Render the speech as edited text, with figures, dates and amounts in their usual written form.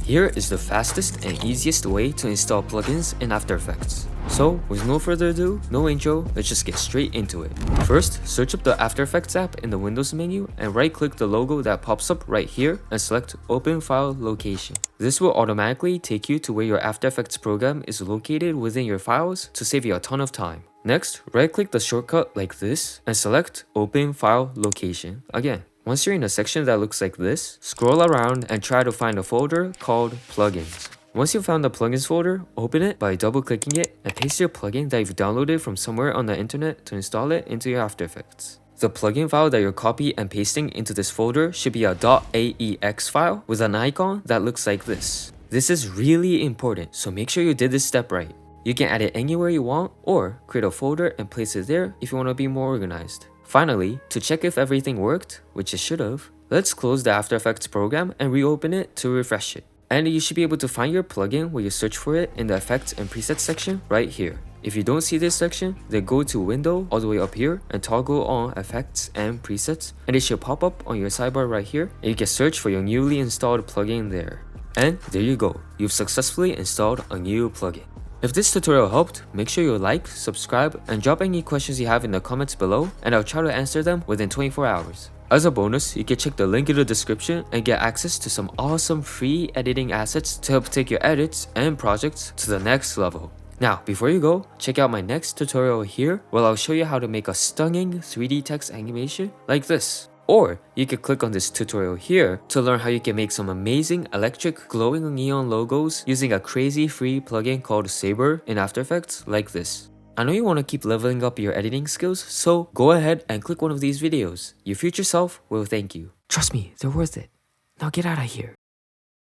Here is the fastest and easiest way to install plugins in After Effects. So, with no further ado, no intro, let's just get straight into it. First, search up the After Effects app in the Windows menu and right-click the logo that pops up right here and select Open File Location. This will automatically take you to where your After Effects program is located within your files to save you a ton of time. Next, right-click the shortcut like this and select Open File Location again. Once you're in a section that looks like this, scroll around and try to find a folder called Plugins. Once you've found the Plugins folder, open it by double-clicking it and paste your plugin that you've downloaded from somewhere on the internet to install it into your After Effects. The plugin file that you're copying and pasting into this folder should be a .aex file with an icon that looks like this. This is really important, so make sure you did this step right. You can add it anywhere you want or create a folder and place it there if you want to be more organized. Finally, to check if everything worked, which it should have, let's close the After Effects program and reopen it to refresh it. And you should be able to find your plugin when you search for it in the Effects and Presets section right here. If you don't see this section, then go to Window all the way up here and toggle on Effects and Presets, and it should pop up on your sidebar right here, and you can search for your newly installed plugin there. And there you go, you've successfully installed a new plugin. If this tutorial helped, make sure you like, subscribe, and drop any questions you have in the comments below, and I'll try to answer them within 24 hours. As a bonus, you can check the link in the description and get access to some awesome free editing assets to help take your edits and projects to the next level. Now, before you go, check out my next tutorial here where I'll show you how to make a stunning 3D text animation like this. Or you can click on this tutorial here to learn how you can make some amazing electric glowing neon logos using a crazy free plugin called Saber in After Effects like this. I know you want to keep leveling up your editing skills, so go ahead and click one of these videos. Your future self will thank you. Trust me, they're worth it. Now get out of here.